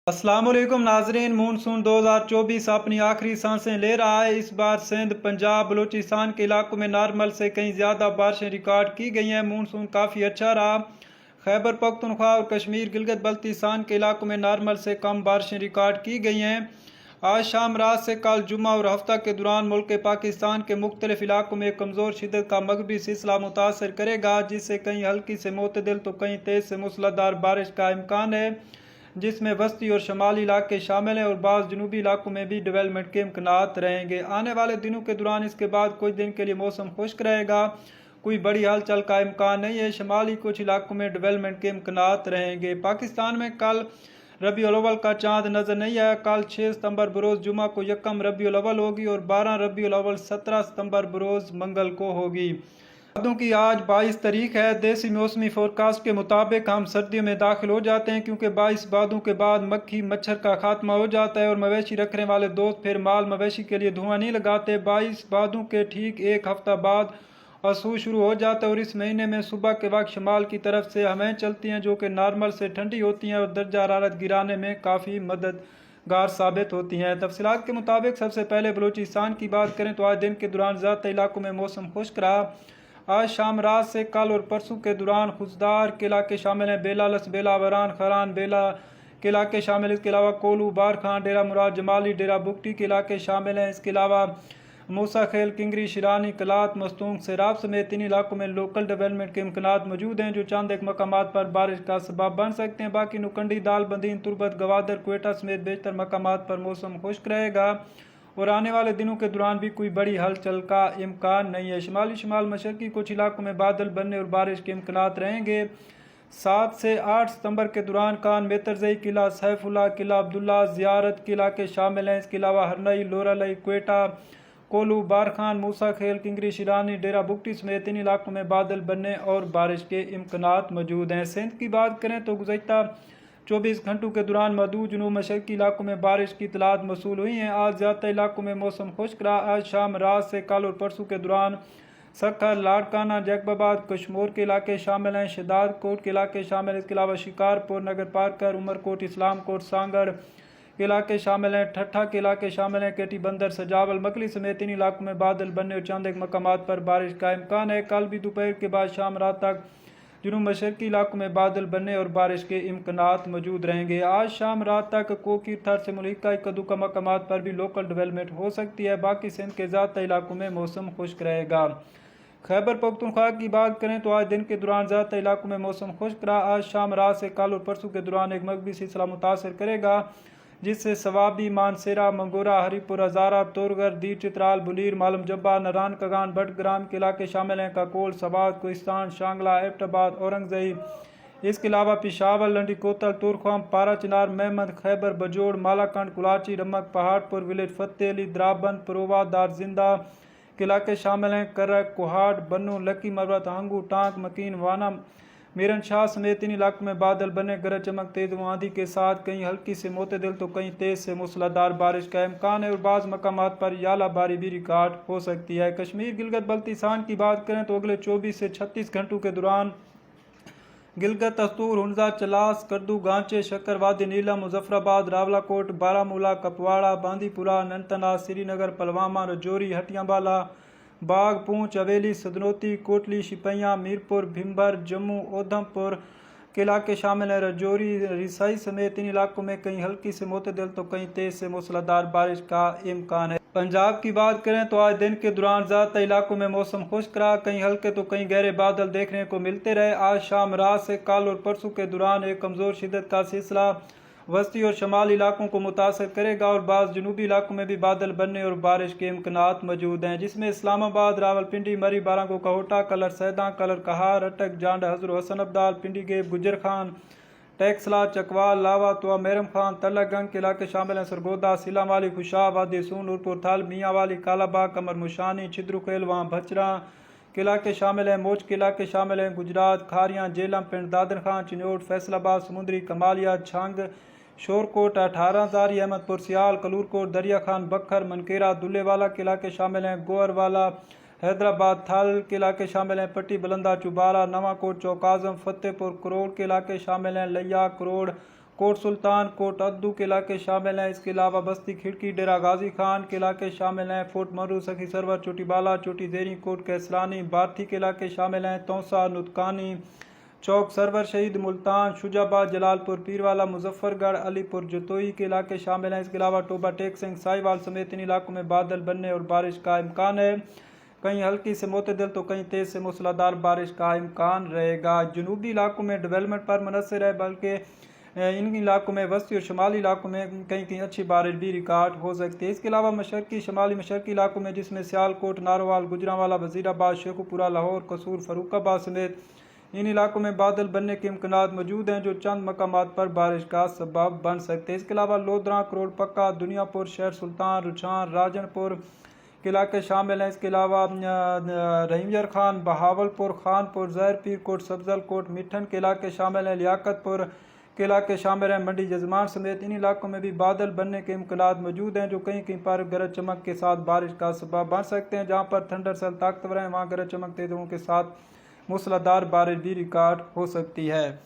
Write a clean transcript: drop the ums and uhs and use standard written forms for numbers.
अस्सलाम वालेकुम नाजरीन। मानसून 2024 अपनी आखिरी सांसें ले रहा है। इस बार सिंध, पंजाब, बलूचिस्तान के इलाकों में नॉर्मल से कहीं ज़्यादा बारिशें रिकॉर्ड की गई हैं। मानसून काफ़ी अच्छा रहा। खैबर पख्तूनख्वा और कश्मीर, गिलगित बल्तिस्तान के इलाकों में नॉर्मल से कम बारिशें रिकॉर्ड की गई हैं। आज शाम रात से कल जुम्मा और हफ्ता के दौरान मुल्क पाकिस्तान के मुख्तलिफ इलाकों में कमज़ोर शिद्दत का मगरबी सिलसिला मुतासर करेगा, जिससे कहीं हल्की से मोतदिल तो कहीं तेज़ से मूसलाधार बारिश का इम्कान है, जिसमें वस्ती और शमाली इलाके शामिल हैं और बाज़ जनूबी इलाकों में भी डेवलपमेंट के इम्कानात रहेंगे। आने वाले दिनों के दौरान इसके बाद कुछ दिन के लिए मौसम खुश्क रहेगा। कोई बड़ी हलचल का इम्कान नहीं है। शमाली कुछ इलाकों में डेवलपमेंट के इम्कानात रहेंगे। पाकिस्तान में कल रबीउल अव्वल का चांद नज़र नहीं आया। कल 6 सितंबर बरोज़ जुमा को यकम रबीउल अव्वल होगी और 12 रबीउल अव्वल 17 सितंबर बरोज़ मंगल को होगी। बादों की आज 22 तारीख है। देसी मौसमी फोरकास्ट के मुताबिक हम सर्दियों में दाखिल हो जाते हैं, क्योंकि 22 बादों के बाद मक्खी मच्छर का खात्मा हो जाता है और मवेशी रखने वाले दोस्त फिर माल मवेशी के लिए धुआं नहीं लगाते। 22 बादों के ठीक एक हफ्ता बाद असू शुरू हो जाता है और इस महीने में सुबह के वक्त शमाल की तरफ से हवाएं चलती हैं, जो कि नॉर्मल से ठंडी होती हैं और दर्जा हरारत गिराने में काफ़ी मददगार साबित होती हैं। तफसीलात के मुताबिक सबसे पहले बलूचिस्तान की बात करें तो आज दिन के दौरान ज़्यादातर इलाकों में मौसम खुश्क रहा। आज शाम रात से कल और परसों के दौरान खुशदार के इलाके शामिल हैं। बेला, लसबेला, वरान, खरान, बेला के इलाके शामिल। इसके अलावा कोलू, बारखान, डेरा मुराद, जमाली, डेरा बुगटी के इलाके शामिल हैं। इसके अलावा मूसा खेल, किंगरी, शिरानी, कलात, मस्तूंग, सेराब समेत इन इलाकों में लोकल डेवलपमेंट के इम्कानात मौजूद हैं, जो चंद एक मकामात पर बारिश का सबब बन सकते हैं। बाकी नुकंडी, दाल बंदीन, तुरबत, गवादर, क्वेटा समेत बेशतर मकामात पर मौसम खुश्क रहेगा और आने वाले दिनों के दौरान भी कोई बड़ी हलचल का इम्कान नहीं है। शमाल मशरकी कुछ इलाकों में बादल बनने और बारिश के इम्कानात रहेंगे। 7 से 8 सितंबर के दौरान कान, मेतरजई किला, सैफुल्ला किला, अब्दुल्ला, ज़ियारत के इलाके शामिल हैं। इसके अलावा हरनई, लोरालई, क्वेटा, कोलू, बारखान, मूसा खेल, किंगरी, शिरानी, डेरा बुगटी समेत इन इलाकों में बादल बनने और बारिश के इम्कानात मौजूद हैं। सिंध की बात करें तो गुज़श्ता 24 घंटों के दौरान मदू जनूब मशरकी इलाकों में बारिश की इतलात मौसूल हुई हैं। आज ज़्यादातर इलाकों में मौसम खुश्क रहा। आज शाम रात से कल और परसों के दौरान सखर, लाड़काना, जैकबाबाद, कश्मोर के इलाके शामिल हैं। शदाद कोट के इलाके शामिल हैं। इसके अलावा शिकारपुर, नगर पारकर, उमरकोट, इस्लाम कोट, सांगड़ के इलाके शामिल हैं। ठट्ठा के इलाके शामिल हैं। केटी बंदर, सजावल, मकली समेत इन इलाकों में बादल बनने और चंद एक मकामात पर बारिश का इम्कान है। कल भी दोपहर के बाद शाम रात तक जुनूब मशरकी इलाकों में बादल बनने और बारिश के इम्कानात मौजूद रहेंगे। आज शाम रात तक कोकीर, थर से मुल्का कद्दू का मकामात पर भी लोकल डेवलपमेंट हो सकती है। बाकी सिंध के ज़्यादातर इलाकों में मौसम खुश्क रहेगा। खैबर पख्तूनख्वा की बात करें तो आज दिन के दौरान ज़्यादातर इलाकों में मौसम खुश्क रहा। आज शाम रात से कल और परसों के दौरान एक मगरबी सिलसिला मुतासर करेगा, जिससे सवाबी, मानसेरा, मंगोरा, हरीपुर, हज़ारा, तोरगर, दीर, चित्राल, बुलीर, मालम जब्बा, नरान, कगान, बटग्राम के इलाके शामिल हैं। काकोल, सवात, कोहिस्तान, शांगला, एबटाबाद, औरंगज़ई, इसके अलावा पिशावर, लंडी कोतल, तुरख्वाम, पारा चिनार, मेहमद, खैबर, बजोड़, मालाकंड, कुलाची, रमक, पहाड़पुर, विलेज फतेह अली, द्राबंद, परोवा, दारजिंदा के इलाके शामिल हैं। करक, कुहाट, बन्नू, लकी, मरवत, हंगू, टांक, मकीन, वाना, मीरन शाह समेत इन इलाकों में बादल बने, गरज चमक, तेज आंधी के साथ कहीं हल्की से मोतदिल तो कहीं तेज से मूसलाधार बारिश का इम्कान है और बाज़ मकामात पर यालाबारी भी रिकॉर्ड हो सकती है। कश्मीर, गिलगित बल्तिस्तान की बात करें तो अगले 24 से 36 घंटों के दौरान गिलगित, अस्तूर, हुंजा, चलास, करदू, गांचे, शक्कर, वादी नीलम, मुजफ्फराबाद, रावलाकोट, बारामूला, कपवाड़ा, बांदीपुरा, अनंतनाग, श्रीनगर, पुलवामा, रजौरी, हटियावाला, बाग, पूंछ, हवेली, सदनौती, कोटली, शिपैया, मीरपुर, भिम्बर, जम्मू, उधमपुर के इलाके शामिल हैं। रजौरी, रिसाई समेत इन इलाकों में कहीं हल्की से मोतदिल तो कहीं तेज से मूसलाधार बारिश का इम्कान है। पंजाब की बात करें तो आज दिन के दौरान ज़्यादातर इलाकों में मौसम खुश्क रहा। कहीं हल्के तो कहीं गहरे बादल देखने को मिलते रहे। आज शाम रात से कल और परसों के दौरान एक कमज़ोर शिद्दत का सिलसिला वस्ती और शमाल इलाकों को मुतासर करेगा और बाज़ जनूबी इलाकों में भी बादल बनने और बारिश के इम्कानात मौजूद हैं, जिसमें इस्लामाबाद, रावलपिंडी, मरी, बारांगो, कहोटा, कलर सैदा, कलर कहार, अटक, जांड, हजर हसन अब्दाल, पिंडी गेब, गुजर खान, टैक्सला, चकवाल, लावा, तो मेरम खान, तलगंग के इलाके शामिल हैं। सरगोदा, सिला वाली, खुशाब, वादी सून, नूरपुर थाल, मियाँ वाली, कालाबाग, कमर मुशानी, छिद्रुखेल, वहाँ भचरा के इलाके शामिल हैं। मोच के इलाके शामिल हैं। गुजरात, खारियाँ, जेलम, पिंड दादर खान, चिन्योट, फैसलाबाद, समुंदरी, कमालिया, छंग, शोरकोट, 18,000, अहमदपुर, सियाल, कलूरकोट, दरिया खान, बखर, मनकेरा, दुल्लेवाला के इलाके शामिल हैं। गोरवाला, हैदराबाद, थाल के इलाके शामिल हैं। पट्टी, बलंदा, चुबारा, नवाकोट, चौक आजम, फतेहपुर, करोड़ के इलाके शामिल हैं। लिया, करोड़, कोट सुल्तान कोट अद्दू के इलाके शामिल हैं। इसके अलावा बस्ती खिड़की डेरा गाजी खान के इलाके शामिल हैं। फोर्ट मरू सखी सरवर चोटी बाला चोटी देरी कोट कैसलानी बार्थी के इलाके शामिल हैं। तौसा नुतकानी चौक सरवर शहीद मुल्तान शुजाबाद जलालपुर पीरवाला मुजफ्फरगढ़ अलीपुर जतोई के इलाके शामिल हैं। इसके अलावा टोबा टेक सिंह साहिवाल समेत इन इलाकों में बादल बनने और बारिश का इम्कान है। कहीं हल्की से मोतदिल तो कहीं तेज से मूसलाधार बारिश का इम्कान रहेगा। जनूबी इलाकों में डेवलपमेंट पर मुनसर है, बल्कि इन इलाकों में वस्ती और शुमाली इलाकों में कहीं कहीं अच्छी बारिश भी रिकॉर्ड हो सकती है। इसके अलावा मशरकी शमाली मशरकी इलाकों में जिसमें सियालकोट नारोवाल गुजरांवाला वजीराबाद शेखुपुरा लाहौर कसूर फरुखाबाद समेत इन इलाकों में बादल बनने के इम्कान मौजूद हैं, जो चंद मकामात पर बारिश का सबब बन सकते हैं। इसके अलावा लोधरा करोड़ पक्का दुनियापुर शहर सुल्तान रुझान राजनपुर के इलाके शामिल हैं। इसके अलावा रहीमयर खान बहावलपुर खानपुर जहर पीर कोट सब्जल कोट मिठन के इलाके शामिल हैं। लियाकतपुर के इलाके शामिल हैं। मंडी जजमान समेत इन इलाकों में भी बादल बनने के इम्कान मौजूद हैं, जो कहीं कहीं पर गरज चमक के साथ बारिश का सबब बन सकते हैं। जहाँ पर थंडर सेल ताकतवर हैं, वहाँ गरज चमक तेज हवाओं के साथ मूसलाधार बारिश भी रिकॉर्ड हो सकती है।